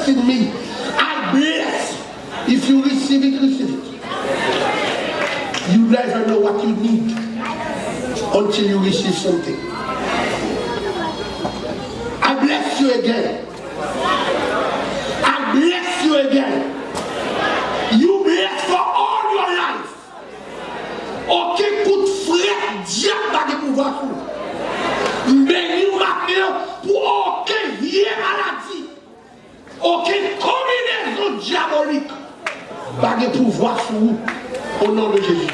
in me. I bless. If you receive it, receive it. You never know what you need until you receive something. I bless you again. I bless you again. You bless for all your life. Aucun coup de frais, diable n'a de pouvoir pour vous. Bénis maintenant pour aucune vieille maladie, aucune combinaison diabolique n'a de pouvoir sur vous au nom de Jésus.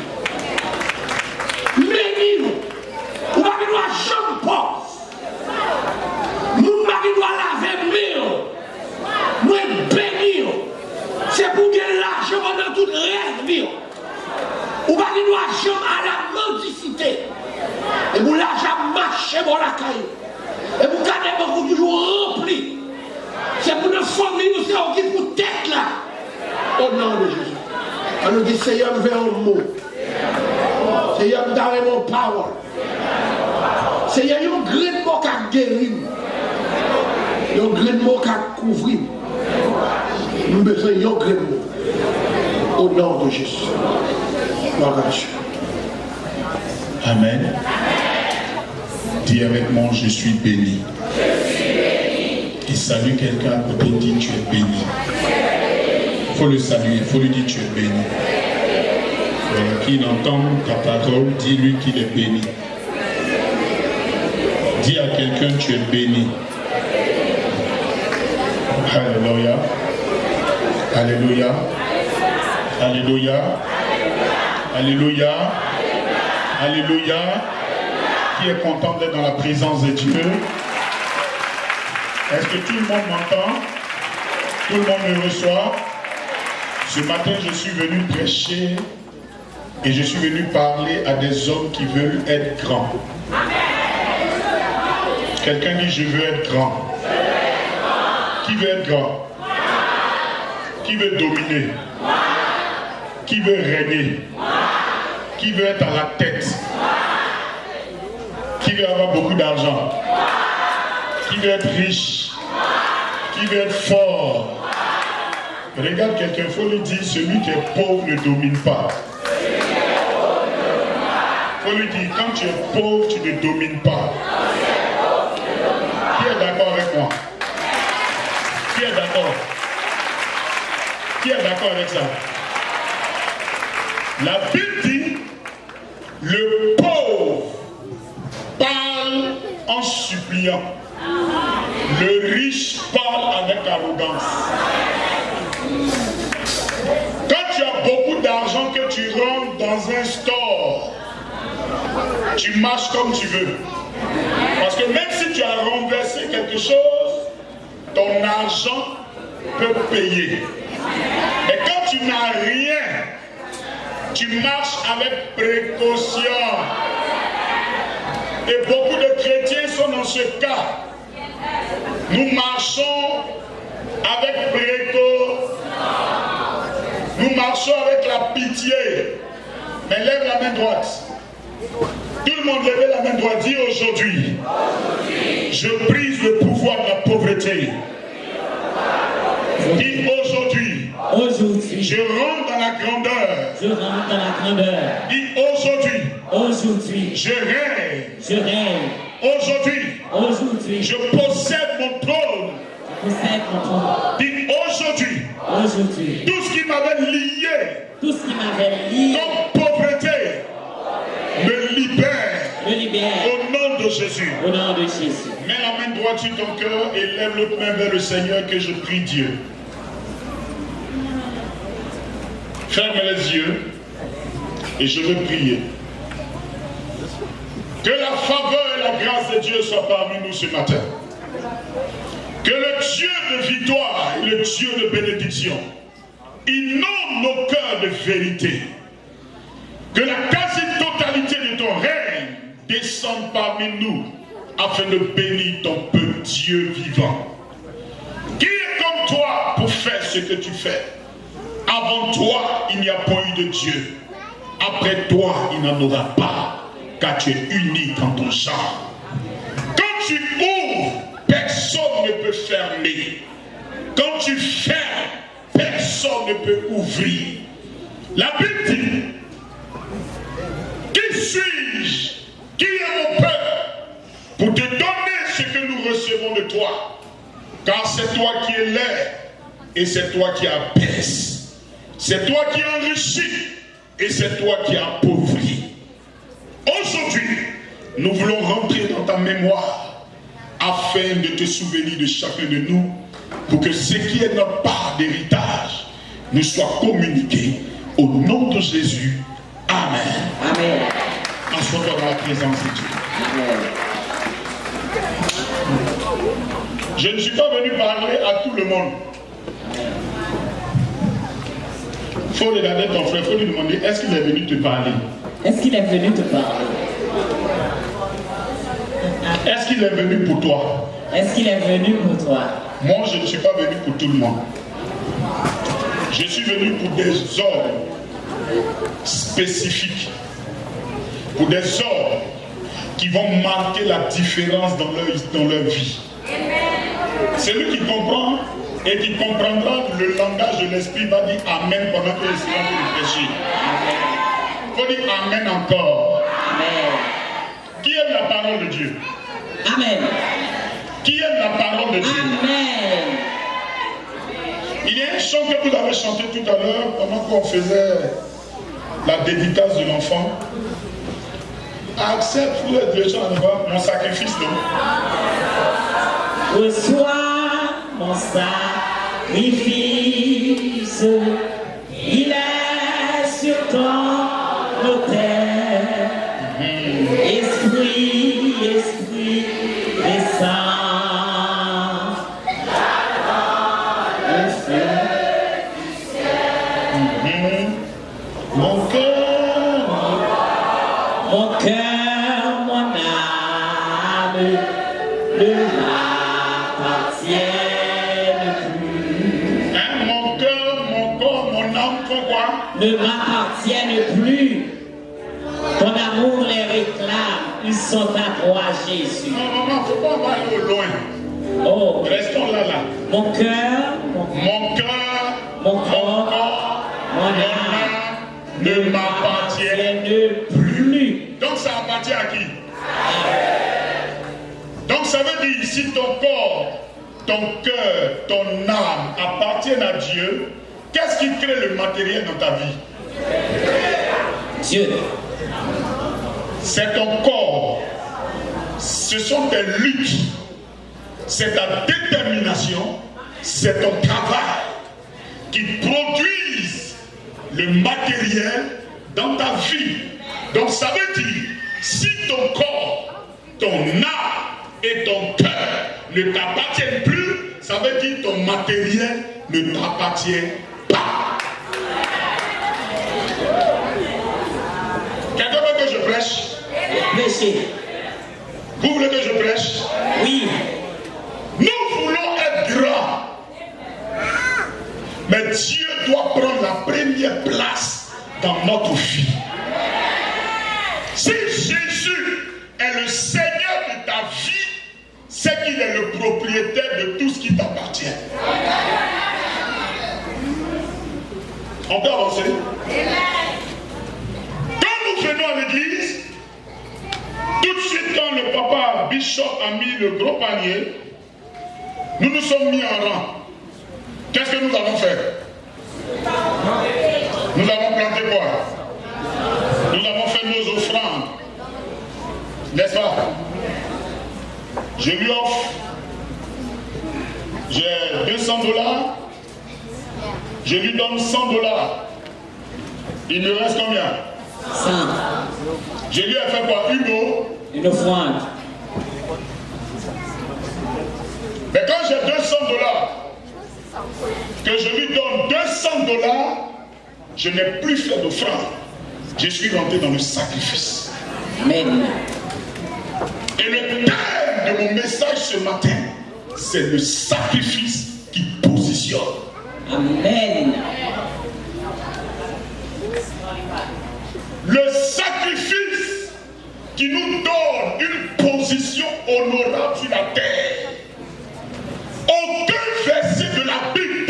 Bénis-vous. Vous n'avez pas jamais pause. Nous n'avons pas laver mieux. Nous bénis. C'est pour gagner l'argent dans toute rêve. Ou pas qu'il doit jamais à la mendicité. Et vous l'argent marcher dans la caille. Et vous gardez beaucoup toujours rempli. C'est pour nos familles, c'est qui pour tête là. Au nom de Jésus. On nous dit Seigneur, vers un mot. Seigneur, donne mon power. Seigneur, il y a un grand mot qui a guéri. Il y a un grand mot qui a couvert. Nous avons besoin d'un grand mot. Au nom de Jésus. Amen. Dis avec moi, je suis béni. Et salue quelqu'un à côté, dis tu es béni. Il faut le saluer, il faut lui dire tu es béni. Voilà, qui entend ta parole, dis-lui qu'il est béni. Dis à quelqu'un tu es béni. Alléluia. Alléluia. Alléluia. Alléluia. Alléluia. Qui est content d'être dans la présence de Dieu? Est-ce que tout le monde m'entend? Tout le monde me reçoit? Ce matin, je suis venu prêcher et je suis venu parler à des hommes qui veulent être grands. Quelqu'un dit, je veux être grand. Qui veut être grand? Qui veut dominer? Qui veut régner? Qui veut être à la tête? Qui veut avoir beaucoup d'argent? Qui veut être riche? Qui veut être fort? Regarde quelqu'un, il faut lui dire, celui qui est pauvre ne domine pas. Il faut lui dire, quand tu es pauvre, tu ne domines pas. Qui est d'accord avec moi? Qui est d'accord? Qui est d'accord avec ça? La Bible dit, le pauvre parle en suppliant. Le riche parle avec arrogance. Quand tu as beaucoup d'argent que tu rentres dans un store, tu marches comme tu veux. Parce que même si tu as renversé quelque chose, ton argent peut payer. Mais quand tu n'as rien, tu marches avec précaution. Et beaucoup de chrétiens sont dans ce cas. Nous marchons avec précaution. Nous marchons avec la pitié. Mais lève la main droite. Tout le monde lève la main droite. Dis aujourd'hui, je brise le pouvoir de la pauvreté. Dis aujourd'hui, je rentre dans la grandeur. Je rentre dans la grandeur. Dis aujourd'hui, je règne. Aujourd'hui, je possède mon trône. Dis aujourd'hui, tout ce qui m'avait lié, comme pauvreté, me libère. Au nom de Jésus. Mets la main droite sur ton cœur et lève l'autre main vers le Seigneur que je prie Dieu. Ferme les yeux et je veux prier. Que la faveur et la grâce de Dieu soient parmi nous ce matin. Que le Dieu de victoire et le Dieu de bénédiction inonde nos cœurs de vérité. Que la quasi-totalité de ton règne descende parmi nous afin de bénir ton peuple Dieu vivant. Qui est comme toi pour faire ce que tu fais? Avant toi, il n'y a point eu de Dieu. Après toi, il n'en aura pas, car tu es unique en ton genre. Quand tu ouvres, personne ne peut fermer. Quand tu fermes, personne ne peut ouvrir. La Bible dit, qui suis-je? Qui est mon Père pour te donner ce que nous recevons de toi? Car c'est toi qui élèves et c'est toi qui abaisse. C'est toi qui enrichis et c'est toi qui appauvris. Aujourd'hui, nous voulons rentrer dans ta mémoire afin de te souvenir de chacun de nous pour que ce qui est notre part d'héritage nous soit communiqué au nom de Jésus. Amen. Amen. Assois-toi dans la présence de Dieu. Amen. Je ne suis pas venu parler à tout le monde. Il faut regarder ton frère, il faut lui demander, est-ce qu'il est venu te parler? Est-ce qu'il est venu te parler? Est-ce qu'il est venu pour toi? Est-ce qu'il est venu pour toi? Moi, je ne suis pas venu pour tout le monde. Je suis venu pour des ordres spécifiques. Pour des ordres qui vont marquer la différence dans leur vie. Celui qui comprend et qui comprendra le langage de l'esprit va dire Amen pendant que l'esprit est en train de prêcher. Il faut dire Amen encore. Amen. Qui aime la parole de Dieu? Amen. Qui aime la parole de Dieu? Amen. Il y a un chant que vous avez chanté tout à l'heure pendant qu'on faisait la dédicace de l'enfant. Accepte le chant, mon sacrifice, non? Reçois mon sacrifice, il est sur ton autel. Esprit, Esprit, descends. Le feu du ciel. Mon cœur, mon âme ne m'appartiennent plus. hein, mon cœur, mon corps, mon âme font quoi? Ne m'appartiennent plus. Ton amour les réclame. Ils sont à toi, Jésus. Non, il ne faut pas aller au loin. Oh, Restons là. mon cœur, Mon cœur, mon corps, mon âme ne m'appartiennent. m'appartiennent plus. Donc ça appartient à qui? Donc ça veut dire si ton corps, ton cœur, ton âme appartiennent à Dieu, qu'est-ce qui crée le matériel dans ta vie? Dieu. C'est ton corps, ce sont tes luttes, c'est ta détermination, c'est ton travail qui produisent le matériel dans ta vie. Donc ça veut dire, si ton corps, ton âme et ton cœur ne t'appartiennent plus, ça veut dire ton matériel ne t'appartient pas. Quelqu'un veut que je prêche? Prêchez. Vous voulez que je prêche? Oui. Nous voulons être grands. Mais Dieu doit prendre la première place dans notre vie. Si Jésus est le Seigneur de ta vie, c'est qu'il est le propriétaire de tout ce qui t'appartient. On peut avancer? Quand nous venons à l'église, tout de suite quand le papa Bishop a mis le gros panier, nous nous sommes mis en rang. Qu'est-ce que nous avons fait? Nous avons planté quoi? Nous avons fait nos offrandes. N'est-ce pas? Je lui offre. J'ai $200. Je lui donne $100. Il me reste combien? 100. Je lui ai fait quoi? Une offrande. Mais quand j'ai $200, que je lui donne $200, je n'ai plus fait d'offrande. Je suis rentré dans le sacrifice. Amen. Et le thème de mon message ce matin, c'est le sacrifice qui positionne. Amen. Le sacrifice qui nous donne une position honorable sur la terre. Aucun verset de la Bible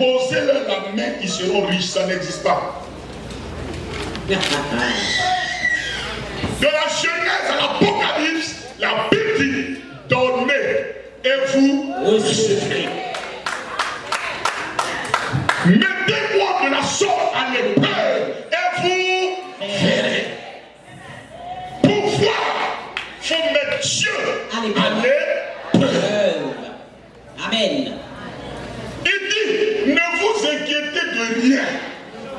imposez-leur la main, ils seront riches. Ça n'existe pas. De la Genèse à l'Apocalypse, la Bible dit donnez et vous recevrez. Mettez-moi de la sorte à l'épreuve et vous verrez. Pour voir, il faut mettre Dieu à l'épreuve. Amen. Il dit, ne vous inquiétez de rien.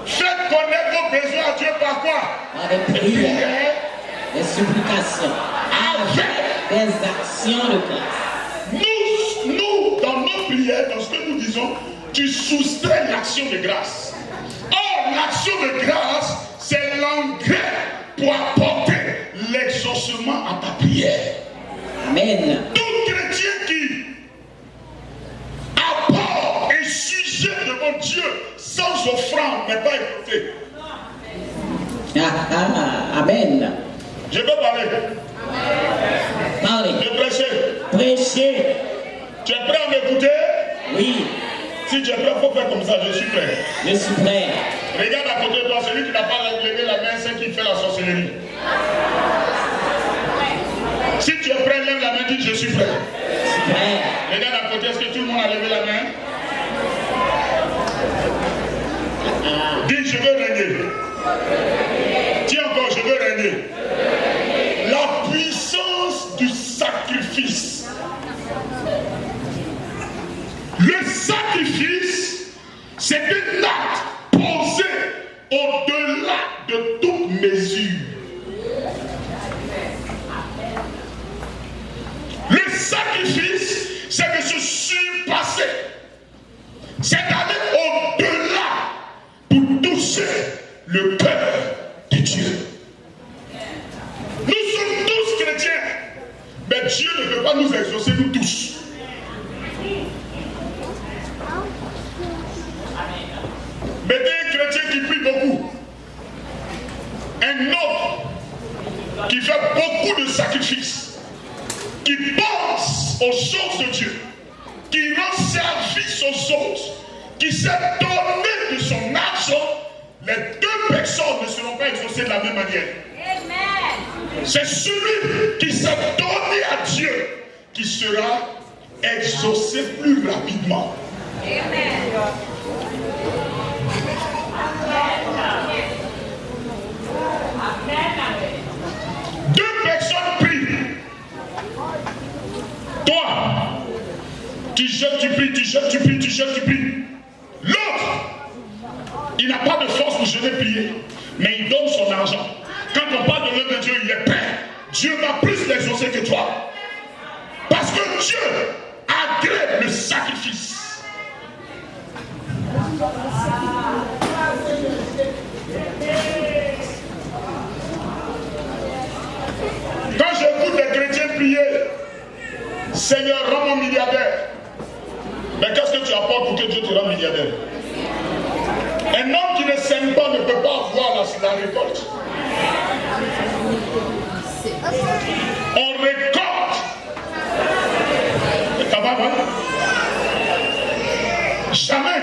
Faites connaître vos besoins à Dieu par quoi? Par des prières, des supplications, avec des actions de grâce. Nous, dans nos prières, dans ce que nous disons, tu soustrais l'action de grâce. Or, l'action de grâce, c'est l'engrais pour apporter l'exaucement à ta prière. Amen. Tout chrétien qui apporte et sujet devant Dieu sans offrande n'est pas écouté. Amen. Je peux parler. Parlez. Je prêcher. Prêchez. Tu es prêt à m'écouter? Oui. Si tu es prêt, il faut faire comme ça. Je suis prêt. Je suis prêt. Regarde à côté de toi, celui qui n'a pas levé la main, c'est qui fait la sorcellerie. Si tu es prêt, lève la main, dis je suis prêt. Je suis prêt. Regarde à côté, est-ce que tout le monde a levé la main? Dis je veux régner. Dis encore, je veux régner. La puissance du sacrifice. Le sacrifice, c'est un acte posé au-delà de toute mesure. Le sacrifice, c'est de se surpasser. C'est d'aller au-delà pour toucher le cœur de Dieu. Nous sommes tous chrétiens, mais Dieu ne veut pas nous exaucer, nous tous. Mettez un chrétien qui prie beaucoup, un autre qui fait beaucoup de sacrifices, qui pense aux choses de Dieu, qui rend service aux autres, qui s'est donné de son argent, les deux personnes ne seront pas exaucées de la même manière. C'est celui qui s'est donné à Dieu qui sera exaucé plus rapidement. Deux personnes prient. Toi, tu jettes, tu pries, tu jettes, tu pries, tu jettes, tu pries. L'autre, il n'a pas de force pour jeter prier, mais il donne son argent. Quand on parle de l'œuvre de Dieu, il est prêt. Dieu va plus l'exaucer que toi. Parce que Dieu agrée le sacrifice. Quand j'écoute des chrétiens prier, Seigneur, rends-moi milliardaire. Mais qu'est-ce que tu apportes pour que Dieu te rende milliardaire? Un homme qui ne sème pas ne peut pas avoir la récolte. On récolte. Ça va, jamais.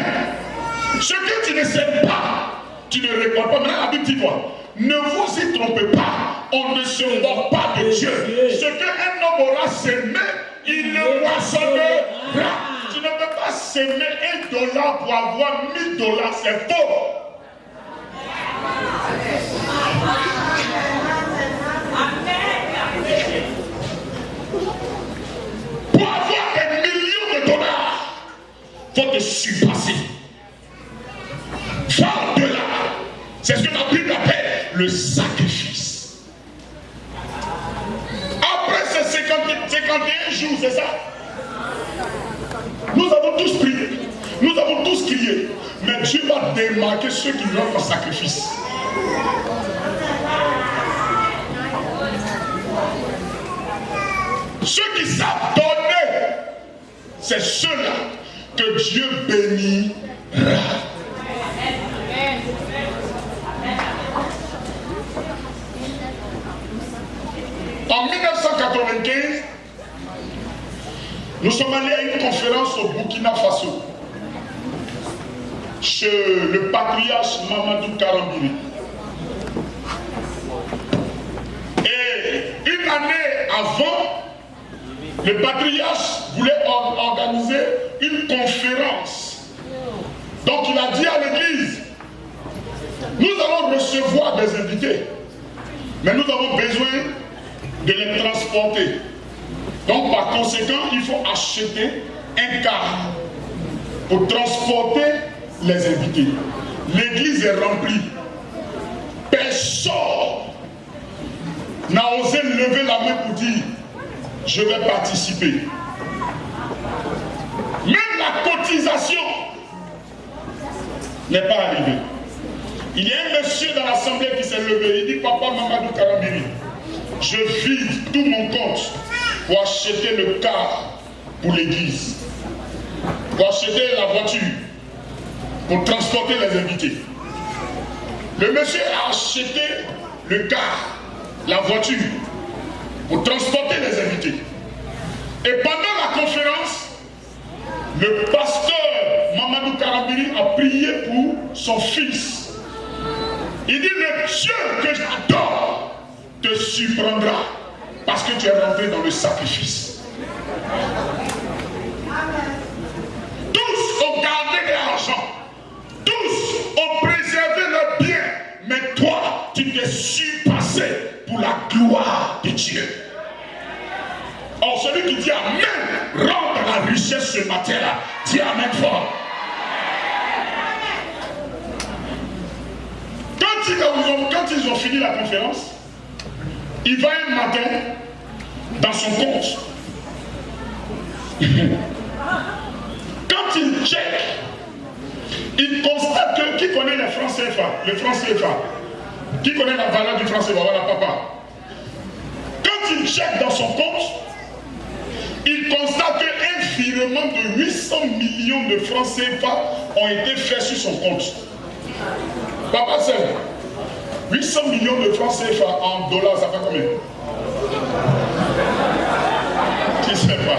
Ce que tu ne sèmes pas, tu ne récoltes pas. Maintenant, la Bible dit quoi? Ne vous y trompez pas. On ne se moque pas de Dieu. Ce qu'un homme aura semé, il le moissonnera. Tu ne peux pas s'aimer $1 pour avoir $1000, c'est faux. Pour avoir des millions de dollars, il faut te surpasser. Va au-delà. C'est ce que la Bible appelle le sacrifice. Après ces 51 jours, c'est ça? Nous avons tous prié, nous avons tous crié, mais Dieu va démarquer ceux qui rendent leur sacrifice. Ceux qui savent donner, c'est ceux-là que Dieu bénira. En 1995, nous sommes allés à une conférence au Burkina Faso. chez le patriarche Mamadou Karambiri. Et une année avant, le patriarche voulait organiser une conférence. Donc il a dit à l'église, nous allons recevoir des invités, mais nous avons besoin de les transporter. Donc par conséquent, il faut acheter un car pour transporter les invités. L'église est remplie. Personne n'a osé lever la main pour dire je vais participer. Même la cotisation n'est pas arrivée. Il y a un monsieur dans l'assemblée qui s'est levé. Il dit papa Mamadou Karambiri, je vide tout mon compte pour acheter le car pour l'église, pour acheter la voiture, pour transporter les invités. Le monsieur a acheté le car, la voiture, pour transporter les invités. Et pendant la conférence, le pasteur Mamadou Karambiri a prié pour son fils. Il dit, le Dieu que j'adore te surprendra parce que tu es rentré dans le sacrifice. Tous ont gardé de l'argent, tous ont préservé leur bien, mais toi, tu t'es surpassé pour la gloire de Dieu. Or, celui qui dit Amen rentre dans la richesse ce matin-là. Dis Amen fort. Quand ils ont fini la conférence, il va un matin dans son compte. Quand il check, il constate que qui connaît les francs CFA, le franc CFA, qui connaît la valeur du franc CFA, voilà papa. Quand il check dans son compte, il constate qu'un virement de 800 millions de francs CFA ont été faits sur son compte. Papa, c'est 800 millions de francs CFA en dollars, ça fait combien? Tu ne sais pas.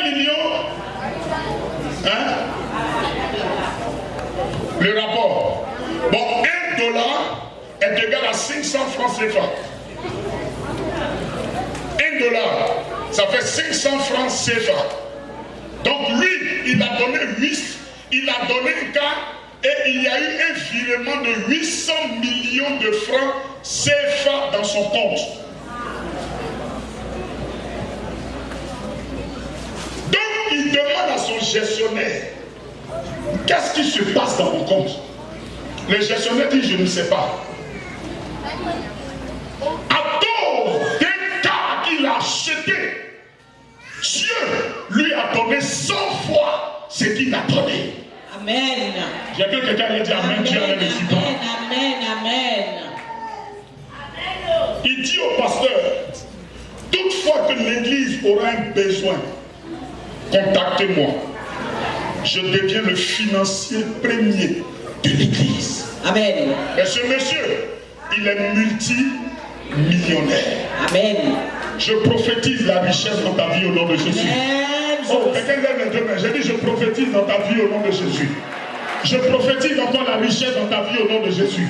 1 million, hein? Le rapport. Bon, 1 dollar est égal à 500 francs CFA. 1 dollar, ça fait 500 francs CFA. Donc lui, il a donné 8, il a donné un cas et il y a eu un virement de 800 millions de francs CFA dans son compte. Donc il demande à son gestionnaire, qu'est-ce qui se passe dans mon compte? Le gestionnaire dit, je ne sais pas. À cause d'un cas qu'il a acheté, Dieu lui a donné 100 fois ce qu'il a donné. Amen. J'ai vu quelqu'un qui a dit Amen, Dieu avait le support. Amen, amen. Il dit au pasteur, toutefois que l'église aura un besoin, contactez-moi. Je deviens le financier premier de l'église. Amen. Et ce monsieur, il est multimillionnaire. Amen. Je prophétise la richesse dans ta vie au nom de Jésus. Oh, quelqu'un lève les deux mains. J'ai dit, je prophétise dans ta vie au nom de Jésus. Je prophétise encore la richesse dans ta vie au nom de Jésus.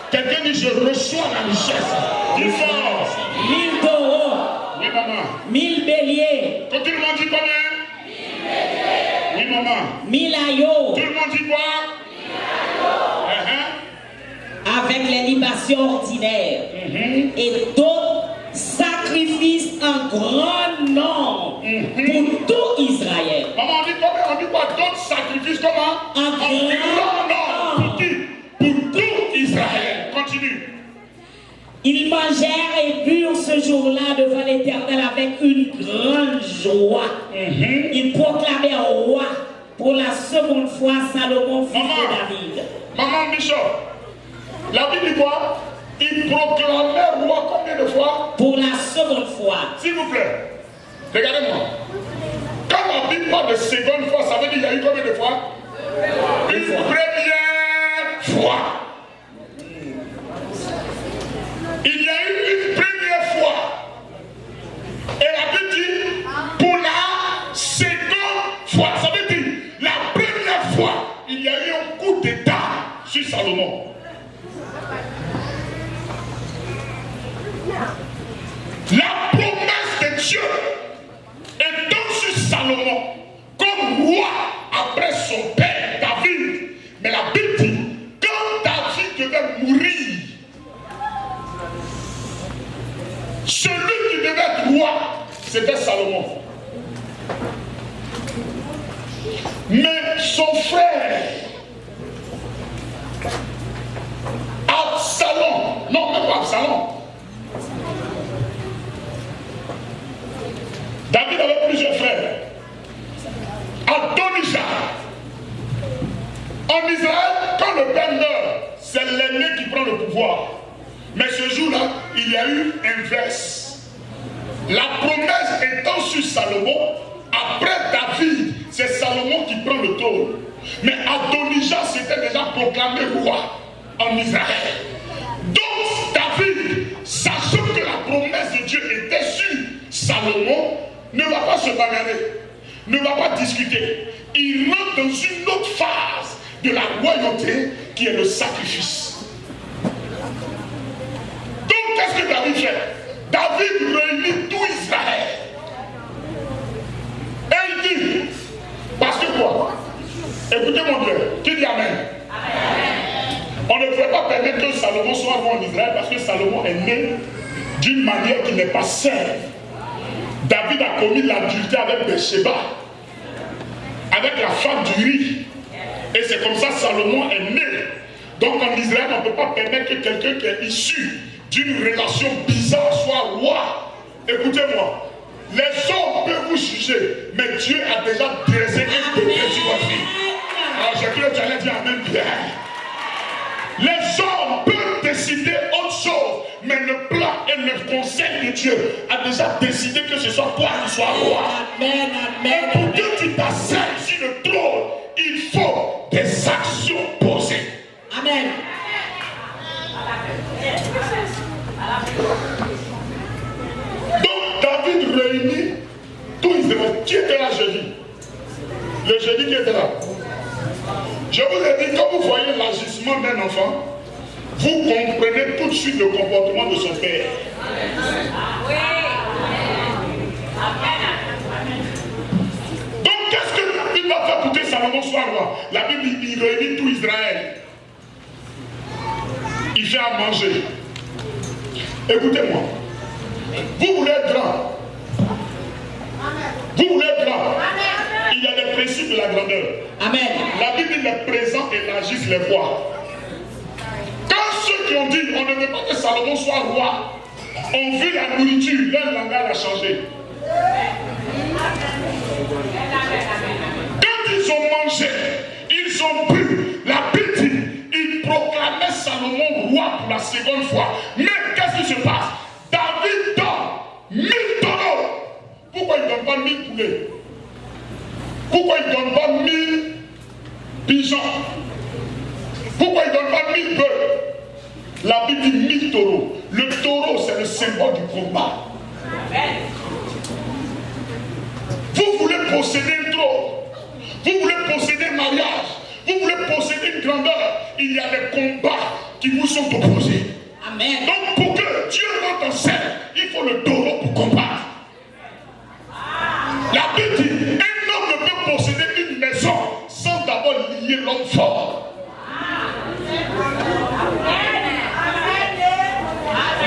Quelqu'un dit, je reçois la richesse. Dis fort. 1000 taureaux. Oui, maman. 1000 béliers. Quand tout le monde dit combien? 1000 béliers. Oui, maman. 1000 agneaux. Tout le monde dit quoi? 1000 agneaux. Avec les libations ordinaires. Et d'autres sacrifices en grand nombre pour tout Israël. Maman, on dit combien? On dit quoi? D'autres sacrifices comment? En grand nombre. Pour qui? Pour tout Israël. Continue. Ils mangèrent et burent ce jour-là devant l'Éternel avec une grande joie. Ils proclamèrent roi pour la seconde fois Salomon, fils de David. Maman Bishop, la Bible dit quoi? Il proclamait roi combien de fois? Pour la seconde fois. S'il vous plaît, regardez-moi. Quand la Bible parle de seconde fois, ça veut dire qu'il y a eu combien de fois? Une première fois. Il y a eu une première fois. Et la Bible dit roi, c'était Salomon. Mais son frère, Absalom, non, même pas Absalom. David avait plusieurs frères. Adonijah. En Israël, quand le père meurt, c'est l'aîné qui prend le pouvoir. Mais ce jour-là, il y a eu inverse. La promesse étant sur Salomon, après David, c'est Salomon qui prend le trône. Mais Adonijah s'était déjà proclamé roi en Israël. Donc David, sachant que la promesse de Dieu était sur Salomon, ne va pas se bagarrer, ne va pas discuter. Il rentre dans une autre phase de la royauté qui est le sacrifice. Donc qu'est-ce que David fait? David réunit tout Israël. Et il dit, parce que quoi? Écoutez mon Dieu, qui dit Amen? Amen. On ne pouvait pas permettre que Salomon soit roi en Israël parce que Salomon est né d'une manière qui n'est pas saine. David a commis l'adultère avec Bathsheba, avec la femme d'Uri. Et c'est comme ça que Salomon est né. Donc en Israël, on ne peut pas permettre que quelqu'un qui est issu d'une relation bizarre soit roi. Écoutez-moi, les hommes peuvent vous juger, mais Dieu a déjà dressé un bouquet sur votre vie. Alors j'ai cru que tu allais dire Amen bien. Les hommes peuvent décider autre chose, mais le plan et le conseil de Dieu a déjà décidé que ce soit toi qui sois roi. Amen, amen. Et pour que tu t'asseyes sur le trône, il faut des actions posées. Amen. Donc David réunit tout Israël. Qui était là jeudi? Le jeudi qui était là. Je vous ai dit, quand vous voyez l'agissement d'un enfant, vous comprenez tout de suite le comportement de son père. Donc qu'est-ce que David va faire pour que Salomon soit roi? La Bible dit, il réunit tout Israël. Il fait à manger. Écoutez-moi. Vous voulez être grand. Vous voulez être grand. Il y a des principes de la grandeur. Amen. La Bible dit les présents élargissent les voies. Quand ceux qui ont dit on ne veut pas que Salomon soit roi, ont vu la nourriture, leur langage a changé. Quand ils ont mangé, ils ont bu, la Bible dit, ils proclamaient Salomon roi pour la seconde fois. Mais qu'est-ce qui se passe? David donne 1000 taureaux. Pourquoi il ne donne pas 1000 poulets? Pourquoi il ne donne pas 1000 pigeons? Pourquoi il ne donne pas 1000 bœufs? La Bible dit 1000 taureaux. Le taureau, c'est le symbole du combat. Vous voulez posséder un trône, vous voulez posséder un mariage, vous voulez posséder une grandeur, il y a des combats qui vous sont opposés. Amen. Donc pour que Dieu rentre en scène, il faut le taureau pour combattre. La Bible dit, un homme ne peut posséder une maison sans d'abord lier l'homme fort.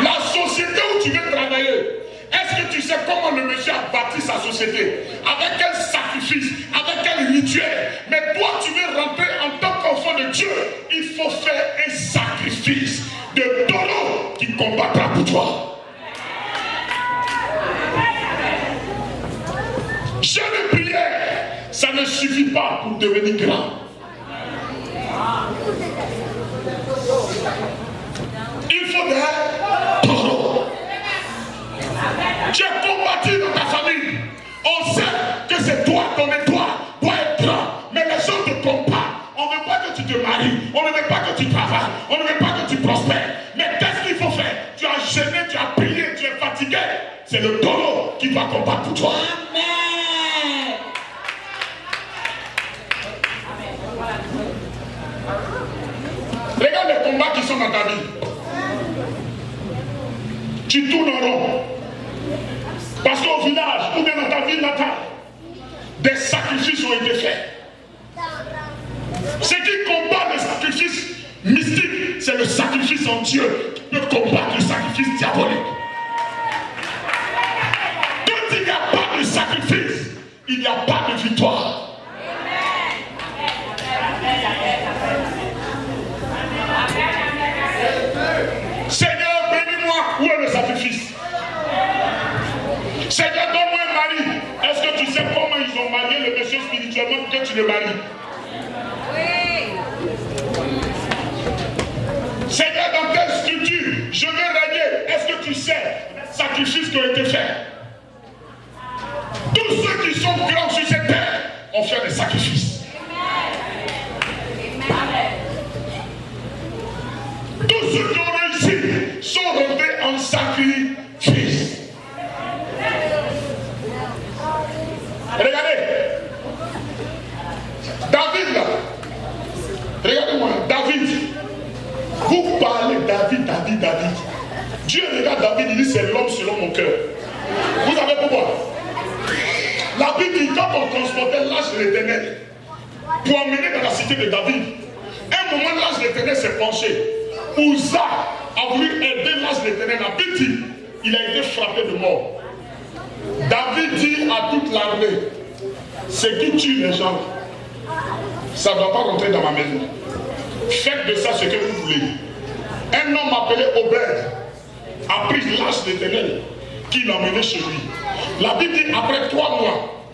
La société où tu veux travailler, est-ce que tu sais comment le monsieur a bâti sa société? Avec quel sacrifice, avec quel rituel? Mais toi, tu veux rentrer en tant qu'enfant de Dieu, il faut faire un sacrifice de taureau qui combattra pour toi. Jeûne et prière, ça ne suffit pas pour devenir grand. Il faut des taureaux. Tu es combattu dans ta famille. On sait que c'est toi, ton étoile doit être grand. Mais les gens te combattent. On ne veut pas que tu te maries. On ne veut pas que tu travailles. On ne veut pas que tu prospères. Mais qu'est-ce qu'il faut faire? Tu as gêné, tu as prié, tu es fatigué. C'est le taureau qui va combattre pour toi. Amen. Regarde les combats qui sont dans ta vie. Tu tournes en rond. Parce qu'au village, ou bien dans ta ville natale, des sacrifices ont été faits. Ce qui combat le sacrifice mystique, c'est le sacrifice en Dieu qui peut combattre le sacrifice diabolique. il n'y a pas de victoire. Seigneur, bénis-moi. Où est le sacrifice? Seigneur, donne-moi un mari. Est-ce que tu sais comment ils ont marié le monsieur spirituellement que tu le maries? Seigneur, dans telle structure, je veux régner. Est-ce que tu sais les sacrifices qui ont été faits? Tous ceux qui sont grands sur cette terre ont fait des sacrifices. Tous ceux qui ont réussi sont rentrés en sacrifice. Regardez. David là. Regardez-moi. David. Vous parlez David. Dieu regarde David, il dit c'est l'homme selon mon cœur. Vous savez pourquoi? La Bible dit quand on transportait l'âge de l'Éternel pour emmener dans la cité de David, un moment l'âge de l'Éternel s'est penché. Uza a voulu aider l'âge de l'Éternel. La Bible dit il a été frappé de mort. David dit à toute l'armée, ce qui tue les gens, ça ne doit pas rentrer dans ma maison. Faites de ça ce que vous voulez. Un homme appelé Obed a pris l'âge de l'Éternel qu'il a emmené chez lui. La Bible dit après 3 mois,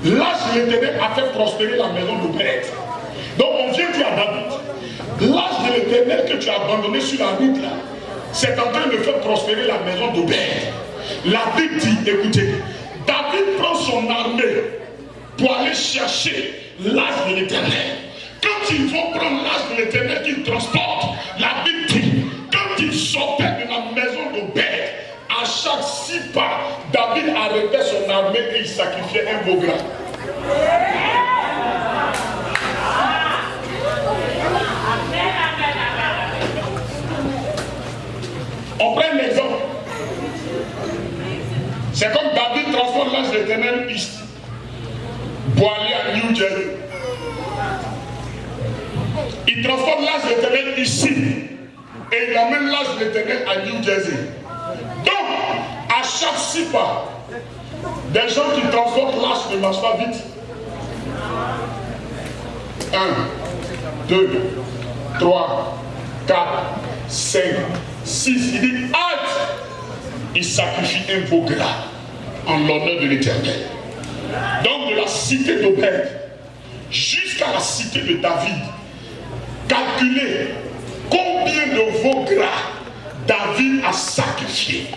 l'âge de l'Éternel a fait prospérer la maison d'Obed. Donc on vient dire à David, l'âge de l'Éternel que tu as abandonné sur la route là, c'est en train de faire prospérer la maison d'Obed. La Bible dit, écoutez, David prend son armée pour aller chercher l'âge de l'Éternel. Quand ils vont prendre l'âge de l'Éternel qu'ils transportent, la Bible dit, quand ils sortaient de la maison d'Obed, à chaque 6 pas, David arrêtait son armée et il sacrifiait un veau gras. On prend un exemple. C'est comme David transporte l'âge de l'Éternel ici pour aller à New Jersey. Il transporte l'âge de l'Éternel ici et il amène l'âge de l'Éternel à New Jersey. Donc, à chaque 6 pas, des gens qui transportent l'âge ne marchent pas vite. 1, 2, 3, 4, 5, 6. Il dit halte. Il sacrifie un veau gras en l'honneur de l'Éternel. Donc de la cité d'Obed jusqu'à la cité de David, calculez combien de veaux gras David a sacrifié.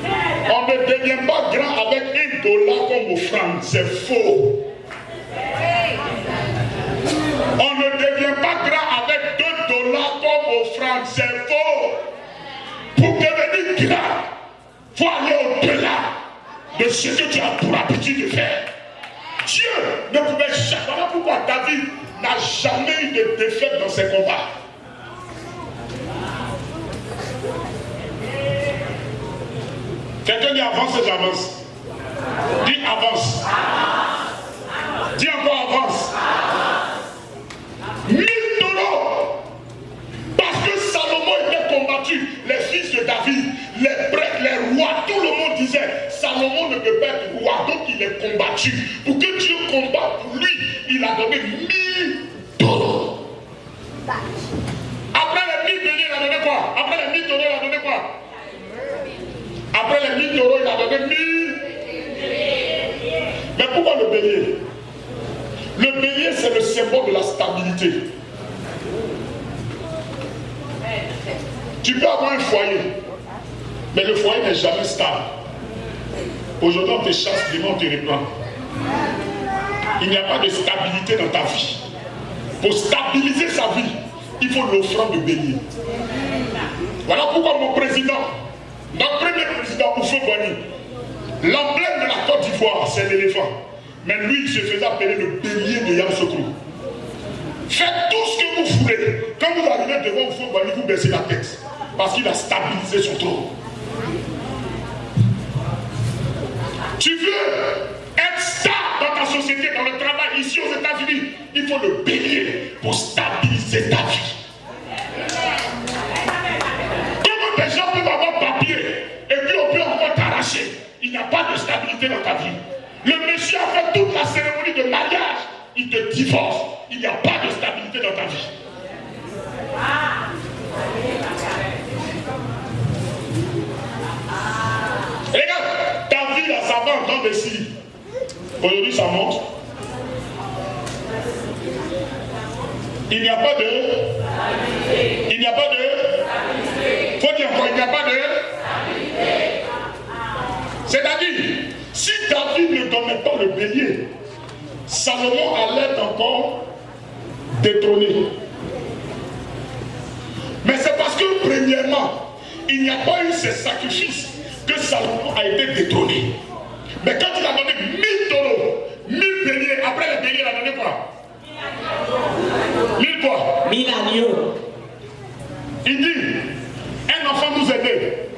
On ne devient pas grand avec $1 comme offrande, c'est faux. On ne devient pas grand avec $2 comme offrande, c'est faux. Pour devenir grand, il faut aller au-delà de ce que tu as pour habitude de faire. Dieu ne pouvait jamais. Voilà pourquoi David n'a jamais eu de défaite dans ses combats. Quelqu'un dit avance et j'avance. Dis avance. Dis encore avance. 1000 $. Parce que Salomon était combattu, les fils de David, les prêtres, les rois, tout le monde disait Salomon ne peut pas être roi, donc il est combattu. Pour que Dieu combatte pour lui, il a donné 1000 $. Après les 1000 béliers, il a donné quoi? Après les 1000 $, il a donné quoi? Après les 1000 $, il a donné 1000. Mais pourquoi le bélier? Le bélier, c'est le symbole de la stabilité. Tu peux avoir un foyer, mais le foyer n'est jamais stable. Aujourd'hui, on te chasse, demain, on te reprend. Il n'y a pas de stabilité dans ta vie. Pour stabiliser sa vie, il faut l'offrande de bélier. Voilà pourquoi mon président, notre premier président, Houphouët-Boigny, l'emblème de la Côte d'Ivoire, c'est l'éléphant. Mais lui, il se faisait appeler le bélier de Yamoussoukro. Faites tout ce que vous voulez. Quand vous arrivez devant Houphouët-Boigny, vous baissez la tête. Parce qu'il a stabilisé son trône. Tu veux être stable dans ta société, dans le travail, ici aux États-Unis, il faut le bélier pour stabiliser ta vie. Comment des gens peuvent avoir papier et puis on peut encore t'arracher? il n'y a pas de stabilité dans ta vie. Le monsieur a fait toute la cérémonie de mariage, il te divorce. Il n'y a pas de stabilité dans ta vie. Regarde, ta vie là, ça va en temps de si. Aujourd'hui, ça monte. Il n'y a pas de. Il n'y a pas de. Faut dire quoi? Il n'y a pas de. C'est-à-dire, si David ne donnait pas le bélier, Salomon allait encore détrôner. Mais c'est parce que, premièrement, il n'y a pas eu ce sacrifice que Salomon a été détrôné. Mais quand il a donné 1000 taureaux, 1000 béliers, après les béliers, il a donné quoi? 1000 quoi? 1000 agneaux. Il dit, un enfant nous aidait,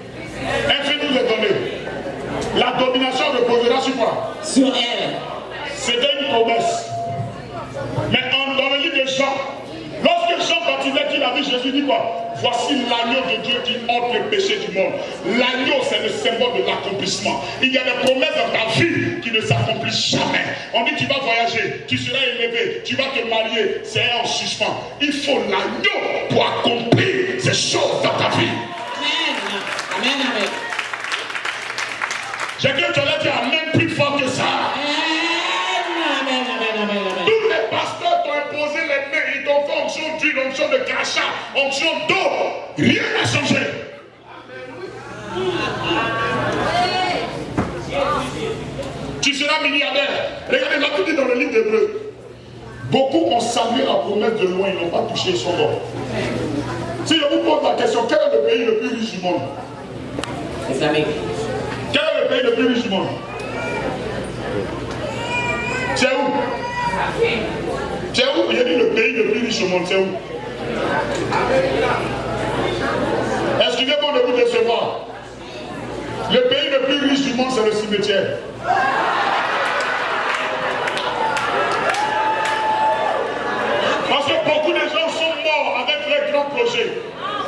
un fils nous est donné. La domination reposera sur quoi? Sur elle. C'était une promesse. Mais dans le livre de Jean, lorsque Jean baptisait qu'il a vu Jésus, dit quoi? Voici l'agneau de Dieu qui ôte le péché du monde. L'agneau, c'est le symbole de l'accomplissement. Il y a des promesses dans ta vie qui ne s'accomplissent jamais. On dit tu vas voyager, tu seras élevé, tu vas te marier, c'est en suspens. Il faut l'agneau pour accomplir ces choses dans ta vie. Amen. Amen, amen. J'ai cru que tu allais dire amen plus fort que ça. Amen, amen, amen, amen. Tous les pasteurs t'ont imposé les mains, ils t'ont fait onction d'huile, onction de crachat, onction d'eau. Rien n'a changé. Tu seras milliardaire. Regardez, là, tout dit dans le livre d'Hébreux. Beaucoup ont salué la promesse de loin, ils n'ont pas touché son nom. Si je vous pose la question, quel est le pays le plus riche du monde? Les amis. Quel est le pays le plus riche du monde? C'est où? C'est où? Il y a dit le pays le plus riche du monde, c'est où? Excusez-moi de vous décevoir. Le pays le plus riche du monde, c'est le cimetière. Parce que beaucoup de gens sont morts avec leurs grands projets.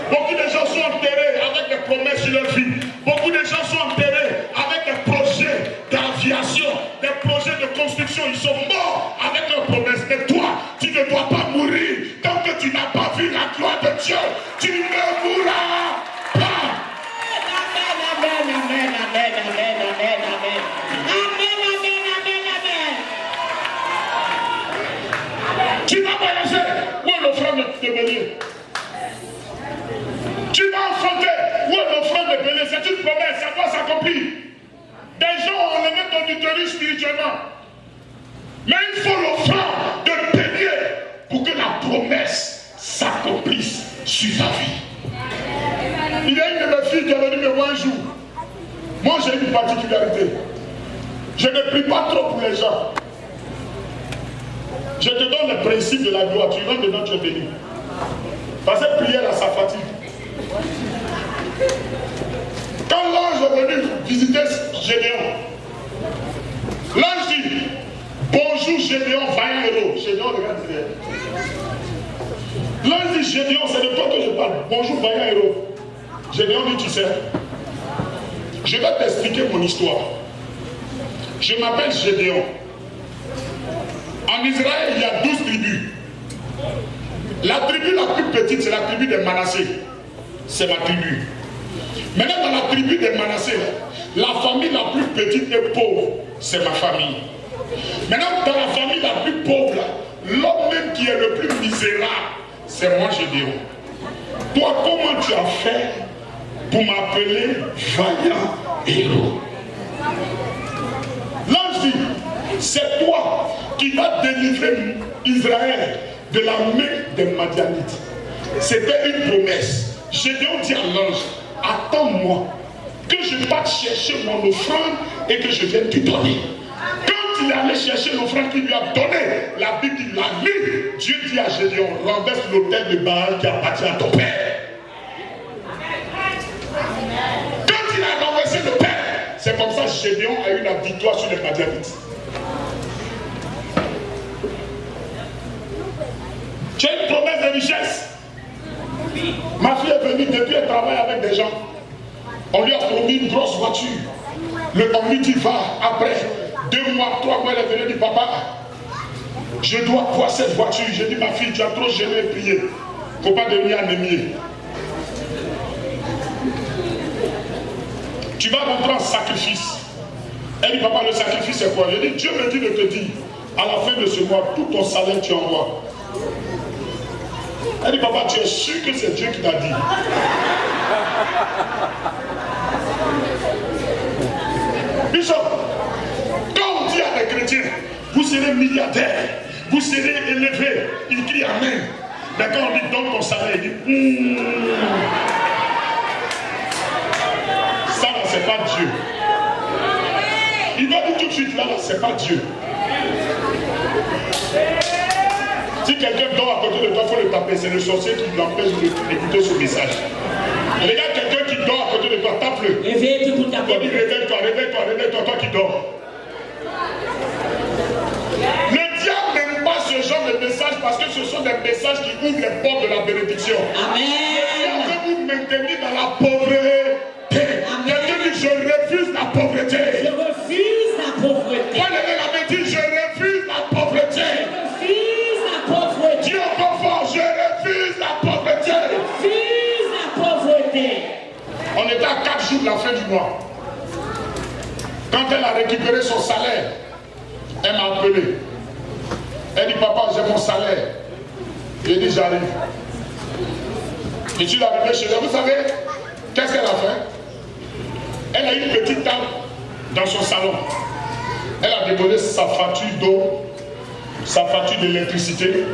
Beaucoup de gens sont enterrés avec des promesses sur leur vie. Beaucoup de gens sont enterrés avec des projets d'aviation, des projets de construction. Ils sont morts avec leurs promesses. Mais toi, tu ne dois pas mourir tant que tu n'as pas vu la gloire de Dieu. Tu ne mourras pas. Amen, amen, amen, amen, amen, amen, amen. Amen, amen, amen, amen. Tu vas voyager. Où est l'offrande de bélier? Tu vas enfanter. Où est l'offrande de bélier? C'est une promesse, ça doit s'accomplir. Des gens ont enlevé ton utérus spirituellement. Mais il faut l'offrande de bélier pour que la promesse s'accomplisse sur ta vie. Il y a une de mes filles qui est venue me voir un jour. Moi j'ai une particularité. Je ne prie pas trop pour les gens. Je te donne le principe de la gloire. Tu rentres dedans, tu es béni. Parce que prière là, ça fatigue. Quand l'ange est venu visiter Gédéon, l'ange dit bonjour Gédéon, vaillant héros. Gédéon, regarde derrière. L'ange dit Gédéon, c'est de toi que je parle. Bonjour vaillant héros. Gédéon dit tu sais, je vais t'expliquer mon histoire. Je m'appelle Gédéon. En Israël, il y a 12 tribus. La tribu la plus petite, c'est la tribu des Manassés. C'est ma tribu. Maintenant, dans la tribu des Manassés, la famille la plus petite et pauvre, c'est ma famille. Maintenant, dans la famille la plus pauvre, l'homme même qui est le plus misérable, c'est moi, Gédéon. Toi, comment tu as fait pour m'appeler vaillant héros? L'ange dit, c'est toi qui vas délivrer Israël de la main des Madianites. C'était une promesse. Gédéon dit à l'ange, attends-moi, que je parte chercher mon offrande et que je vienne te donner. Quand il est allé chercher l'offrande qu'il lui a donné, la Bible dit, la nuit, Dieu dit à Gédéon, renverse l'autel de Baal qui appartient à ton père. Quand il a renversé le père, c'est comme ça que Gédéon a eu la victoire sur les Madianites. Tu as une promesse de richesse. Ma fille est venue, depuis elle travaille avec des gens. On lui a promis une grosse voiture. On lui dit, va, après 2 mois, 3 mois, elle est venue dire, papa, je dois voir cette voiture. J'ai dit, ma fille, tu as trop gêné et prié. Il ne faut pas devenir anémié. Tu vas rentrer en sacrifice. Elle dit, papa, le sacrifice c'est quoi? J'ai dit, Dieu me dit de te dire, à la fin de ce mois, tout ton salaire tu envoies. Elle dit, papa, tu es sûr que c'est Dieu qui t'a dit? Bishop, quand on dit à des chrétiens, vous serez milliardaires, vous serez élevés, il dit amen. Mais quand on dit donne ton salaire, il dit ça là, c'est pas Dieu. Il va dire tout de suite là, c'est pas Dieu. Si quelqu'un dort à côté de toi, il faut le taper. C'est le sorcier qui l'empêche d'écouter ce message. Regarde quelqu'un qui dort à côté de toi, tape-le. Réveille-toi pour taper. Réveille-toi, réveille-toi, réveille-toi, toi qui dors. Le diable n'aime pas ce genre de message parce que ce sont des messages qui ouvrent les portes de la bénédiction. Amen. Le diable veut vous maintenir dans la pauvreté. Quelqu'un dit, je refuse la pauvreté. Je refuse la pauvreté. Paul la dit, je refuse la pauvreté. Je refuse la pauvreté. Dieu encore fort, je refuse la pauvreté. Je refuse la pauvreté. On était à 4 jours de la fin du mois. Quand elle a récupéré son salaire, elle m'a appelé. Elle dit, papa, j'ai mon salaire. J'ai dit, j'arrive. Et tu l'as arrivé chez elle. Vous savez, qu'est-ce qu'elle a fait? Elle a une petite table dans son salon. Elle a déposé sa facture d'eau, sa facture d'électricité,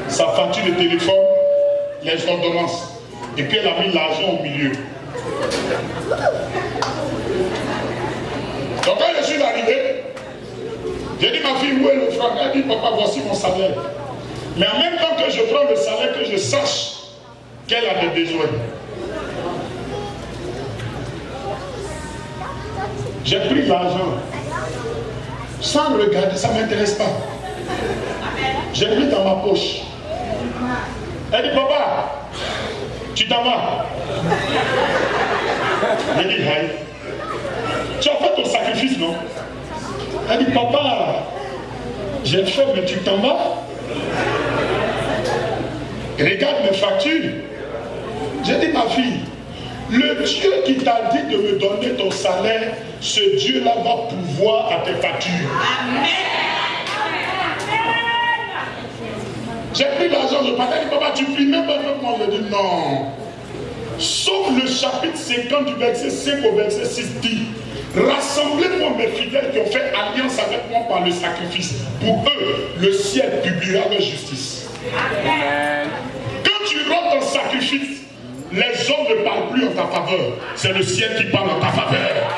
sa facture de téléphone, les ordonnances. Et puis elle a mis l'argent au milieu. Donc quand je suis arrivé, j'ai dit, ma fille, où est le franc? Elle dit, papa, voici mon salaire. Mais en même temps que je prends le salaire, que je sache qu'elle a des besoins. J'ai pris l'argent sans regarder, ça ne m'intéresse pas. J'ai mis dans ma poche. Elle dit, papa, tu t'en vas. J'ai dit, aïe, tu as fait ton sacrifice, non? Elle dit, papa, j'ai fait, mais tu t'en vas. Regarde mes factures. J'ai dit, ma fille, le Dieu qui t'a dit de me donner ton salaire, ce Dieu-là va pouvoir à tes factures. Amen. J'ai pris l'argent, je partais, dit, papa, tu pries même pas avec moi. Je dis, non. Sauf le chapitre 50 du verset 5 au verset 6 dit, rassemblez-moi mes fidèles qui ont fait alliance avec moi par le sacrifice. Pour eux, le ciel publiera leur justice. Amen. Quand tu rentres en sacrifice, les hommes ne parlent plus en ta faveur. C'est le ciel qui parle en ta faveur.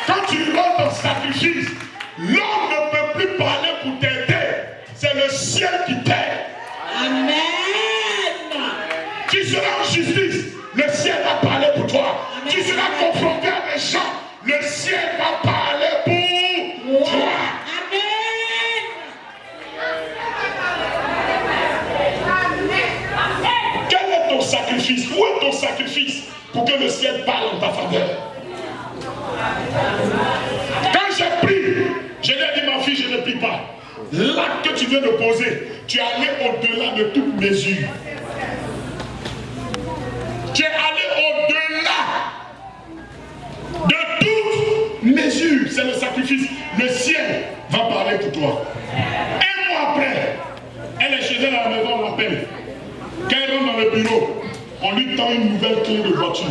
Quand tu rentres en sacrifice, l'homme ne peut plus parler pour t'aider. C'est le ciel qui t'aide. Amen. Tu seras en justice, le ciel va parler pour toi. Amen. Tu seras confronté à des gens, le ciel va parler pour toi. Sacrifice. Où est ton sacrifice pour que le ciel parle en ta faveur? Quand j'ai prié, je lui ai dit, ma fille, je ne prie pas. L'acte que tu viens de poser, tu es allé au-delà de toute mesure. Tu es allé au-delà de toute mesure. C'est le sacrifice. Le ciel va parler pour toi. Un mois après, elle est chez elle à la maison, on l'appelle. Quand elle rentre dans le bureau, on lui tend une nouvelle clé de voiture.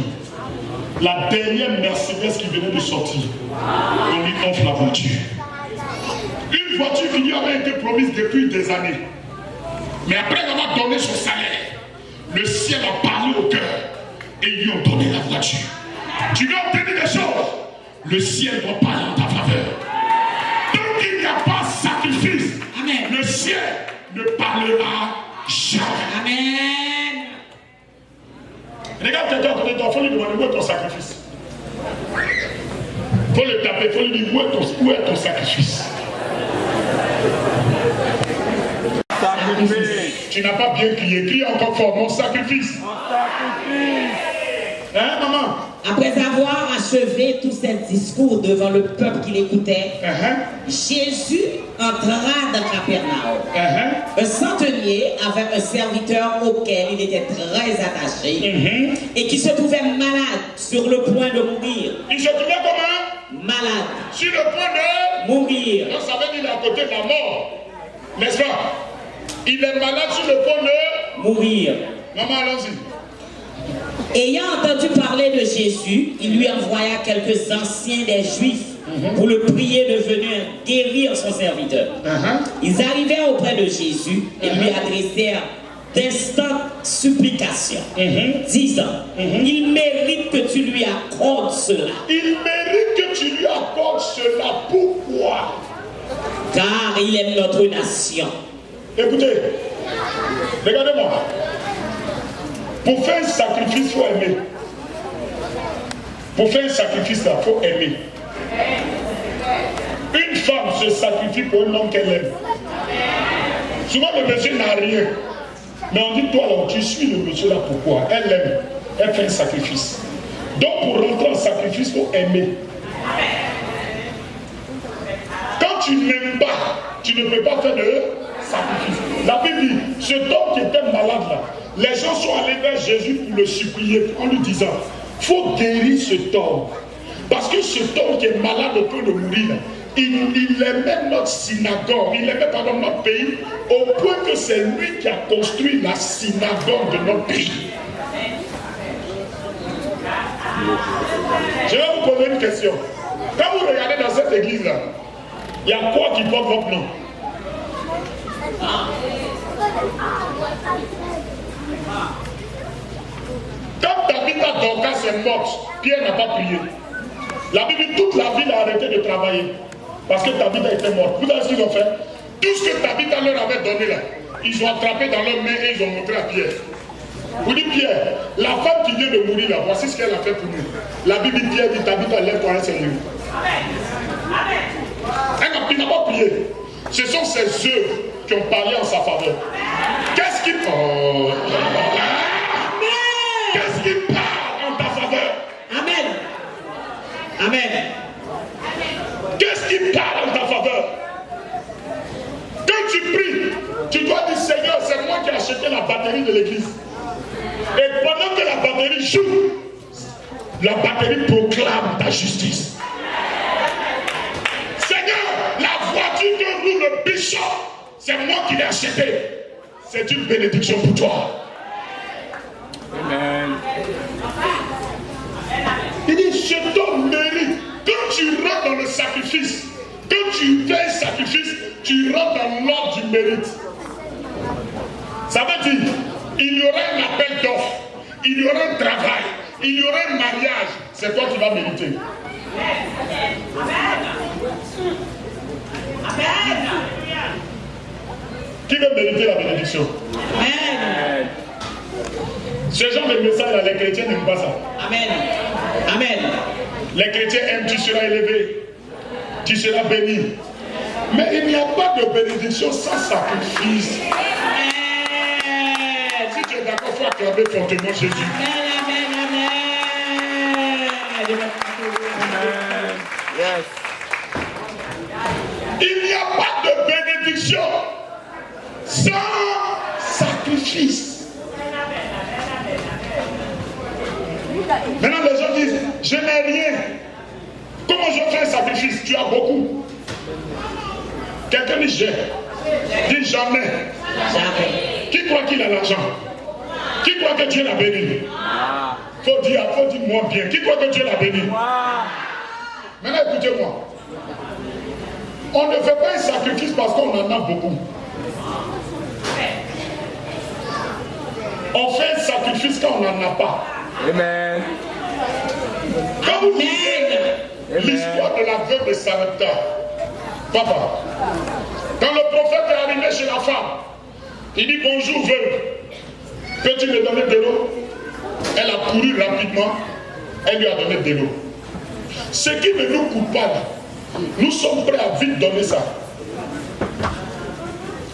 La dernière Mercedes qui venait de sortir. On lui offre la voiture. Une voiture qui lui avait été promise depuis des années. Mais après avoir donné son salaire, le ciel a parlé au cœur et ils lui ont donné la voiture. Tu dois obtenir des choses. Le ciel va parler en ta faveur. Tant qu'il n'y a pas de sacrifice, amen, le ciel ne parlera jamais. Amen. Regarde quelqu'un à côté de toi, il faut lui demander où est ton sacrifice. Il faut le taper, il faut lui dire où est ton sacrifice. Sacrifice. Tu n'as pas bien crié, crie encore fort, mon sacrifice. Mon sacrifice. Hein, maman? Après avoir achevé tous ces discours devant le peuple qui l'écoutait, Jésus entra dans Capernaum. Un centenier avait un serviteur auquel il était très attaché et qui se trouvait malade, sur le point de mourir. Il se trouvait comment? Malade. Sur le point de mourir. Donc ça veut dire qu'il est à côté de la mort. N'est-ce pas? Il est malade sur le point de mourir. Maman, allons-y. Ayant entendu parler de Jésus, il lui envoya quelques anciens des Juifs pour le prier de venir guérir son serviteur. Ils arrivèrent auprès de Jésus et lui adressèrent d'instantes supplications, disant, il mérite que tu lui accordes cela. Il mérite que tu lui accordes cela. Pourquoi? Car il aime notre nation. Écoutez, regardez-moi. Pour faire un sacrifice, il faut aimer. Pour faire un sacrifice, il faut aimer. Une femme se sacrifie pour un homme qu'elle aime. Souvent, le monsieur n'a rien. Mais on dit, toi, là, tu suis le monsieur là, pourquoi? Elle l'aime. Elle fait un sacrifice. Donc, pour rentrer en sacrifice, il faut aimer. Quand tu n'aimes pas, tu ne peux pas faire de sacrifice. La Bible dit, cet homme qui était malade là, les gens sont allés vers Jésus pour le supplier en lui disant, il faut guérir cet homme. Parce que cet homme qui est malade au point de mourir, il aimait notre synagogue, il aimait notre pays, au point que c'est lui qui a construit la synagogue de notre pays. Je vais vous poser une question. Quand vous regardez dans cette église-là, il y a quoi qui porte votre nom? Quand Tabitha Dorcas est morte, Pierre n'a pas prié. La Bible dit toute la ville a arrêté de travailler parce que Tabitha était morte. Vous savez ce qu'ils ont fait? Tout ce que Tabitha leur avait donné là, ils ont attrapé dans leurs mains et ils ont montré à Pierre. Vous dites Pierre, la femme qui vient de mourir là, voici ce qu'elle a fait pour nous. La Bible dit Pierre dit Tabitha, lève-toi, un Seigneur. Il n'a pas prié. Ce sont ses œuvres qui ont parlé en sa faveur. Qu'est-ce qui parle? Qu'est-ce qui parle en ta faveur? Amen. Amen. Qu'est-ce qui parle en ta faveur? Quand tu pries, tu dois dire Seigneur, c'est moi qui ai acheté la batterie de l'église. Et pendant que la batterie joue, la batterie proclame ta justice. Seigneur, la voiture que roule le bishop, c'est moi qui l'ai achetée. C'est une bénédiction pour toi. Amen. Il dit, je donne mérite. Quand tu rentres dans le sacrifice, quand tu fais un sacrifice, tu rentres dans l'ordre du mérite. Ça veut dire, il y aura un appel d'offres, il y aura un travail, il y aura un mariage. C'est toi qui vas mériter. Qui veut mériter la bénédiction? Amen. Ce genre de message là, les chrétiens n'aiment pas ça. Amen. Amen. Les chrétiens aiment, tu seras élevé, tu seras béni. Mais il n'y a pas de bénédiction sans sacrifice. Amen. Si tu es d'accord, il faut acclamer fortement Jésus. Amen, amen, amen. Yes. Il n'y a pas de bénédiction sans sacrifice. Maintenant, les gens disent, je n'ai rien. Comment je fais un sacrifice? Tu as beaucoup. Quelqu'un dit, j'ai. Dis jamais. Jamais. Qui croit qu'il a l'argent? Qui croit que Dieu l'a béni? Faut dire moi bien. Qui croit que Dieu l'a béni? Maintenant, écoutez-moi. On ne fait pas un sacrifice parce qu'on en a beaucoup. On fait un sacrifice quand on n'en a pas. Amen. Quand vous lisez l'histoire de la veuve de Sarepta, papa, quand le prophète est arrivé chez la femme, il dit bonjour veuve, peux-tu me donner de l'eau? Elle a couru rapidement, elle lui a donné de l'eau. Ce qui me nous coupable, nous sommes prêts à vite donner ça.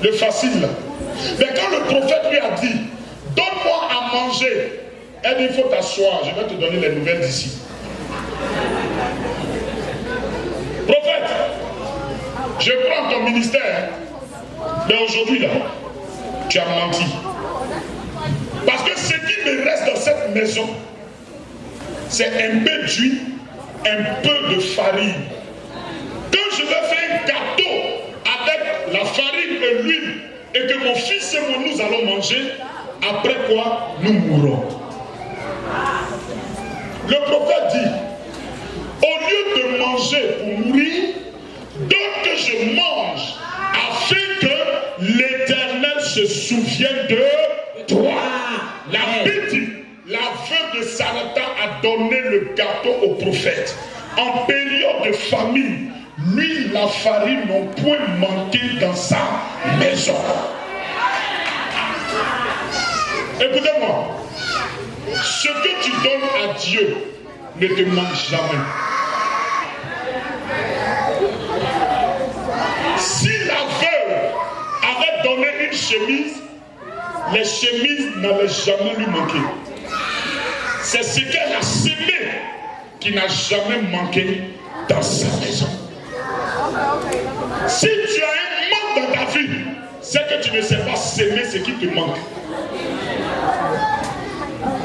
Le facile là. Mais quand le prophète lui a dit, donne-moi à manger Elle dit, il faut t'asseoir, je vais te donner les nouvelles d'ici. Prophète, je prends ton ministère, mais aujourd'hui là, tu as menti. Parce que ce qui me reste dans cette maison, c'est un peu d'huile, un peu de farine. Quand je vais faire un gâteau avec la farine et l'huile, et que mon fils et moi nous allons manger, après quoi nous mourrons. Le prophète dit, au lieu de manger pour mourir, donc que je mange, afin que l'Éternel se souvienne de toi. La Bible, la veuve de Sarepta a donné le gâteau au prophète. En période de famine, lui, la farine n'ont point manqué dans sa maison. Écoutez-moi, ce que tu donnes à Dieu ne te manque jamais. Si la veuve avait donné une chemise, les chemises n'allaient jamais lui manquer. C'est ce qu'elle a semé qui n'a jamais manqué dans sa maison. Si tu as un manque dans ta vie, c'est que tu ne sais pas s'aimer ce qui te manque.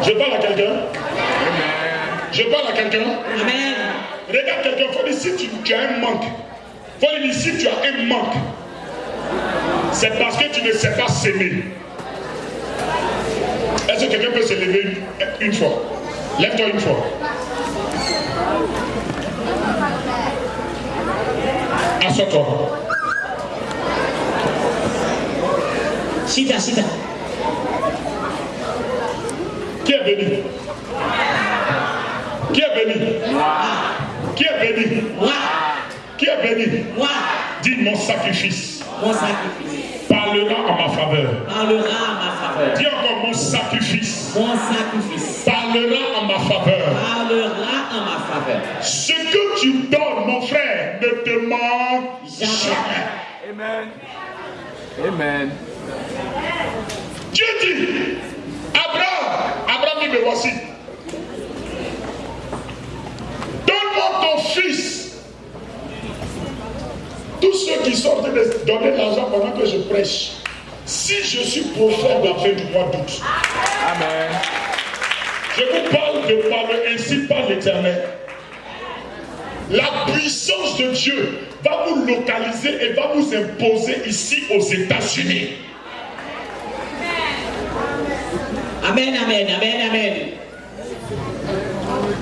Je parle à quelqu'un. Je parle à quelqu'un. Amen. Regarde quelqu'un, il faut dire si tu as un manque. Il faut dire si tu as un manque, c'est parce que tu ne sais pas s'aimer. Est-ce que quelqu'un peut se lever une fois? Lève-toi une fois. Assois-toi. Chita, chita. Qui est béni? Qui est béni? Qui est béni? Moi. Qui est béni? Moi. Dis mon sacrifice. Mon sacrifice. Parlera en ma faveur. Parlera en ma faveur. Dis encore mon sacrifice. Mon sacrifice. Parlera en ma faveur. Parlera en ma faveur. Ce que tu donnes, mon frère, ne te manque jamais. Amen. Amen. Dieu dit, Abraham dit, me voici. Donne-moi ton fils. Tous ceux qui sont en train de donner de l'argent pendant que je prêche, si je suis prophète de la fin du mois d'août, Amen. je vous parle de parler ainsi par l'Éternel. La puissance de Dieu va vous localiser et va vous imposer ici aux États-Unis. Amen, amen, amen, amen.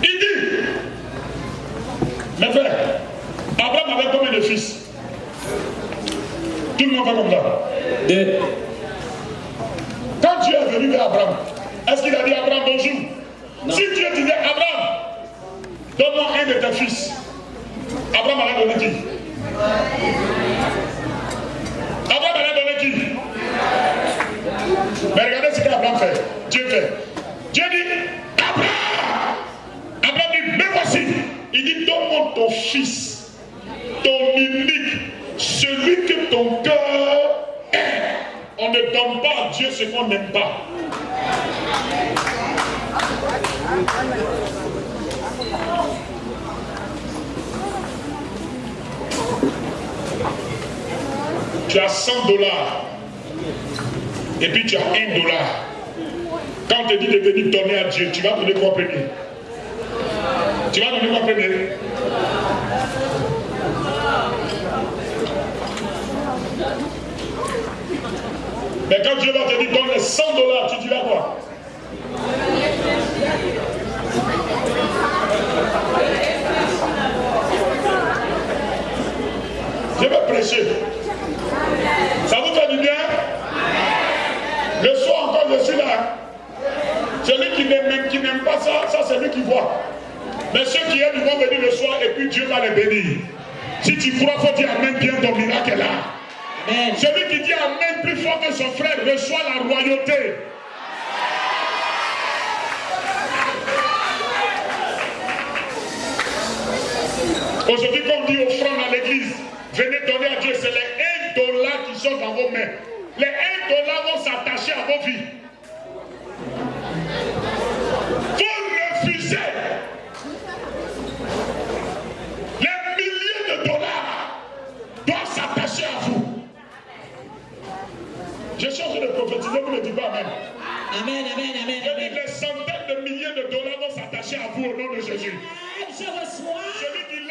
Il dit, mes frères, Abraham avait combien de fils? Tout le monde va comme ça. 2. Quand Dieu est venu vers Abraham, est-ce qu'il a dit à Abraham bonjour? Non. Si Dieu disait Abraham, donne-moi un de tes fils, Abraham allait donner qui? Abraham allait donner qui? Mais regardez ce qu'Abraham fait. Dieu fait. Dieu dit Abraham. Abraham dit mais voici. Il dit donne-moi ton fils, ton unique, celui que ton cœur aime. On ne donne pas à Dieu ce qu'on n'aime pas. Tu as $100 et puis tu as $1. Quand on te dit de venir donner à Dieu, tu vas donner quoi premier? Tu vas donner quoi premier? Mais quand Dieu va te dire donne les $100, tu diras quoi? Je vais prêcher. Ça vous fait du bien? Le soir encore, je suis là. Celui qui n'aime pas ça, ça c'est lui qui voit. Mais ceux qui aiment, ils vont venir le soir et puis Dieu va les bénir. Si tu crois, il faut dire Amen, bien, ton miracle est là. Amen. Celui qui dit Amen plus fort que son frère reçoit la royauté. Aujourd'hui, quand on dit offrande à l'église, venez donner à Dieu, c'est les $1 qui sont dans vos mains. Les $1 vont s'attacher à vos vies. vous au nom de Jésus. Je reçois. Celui qui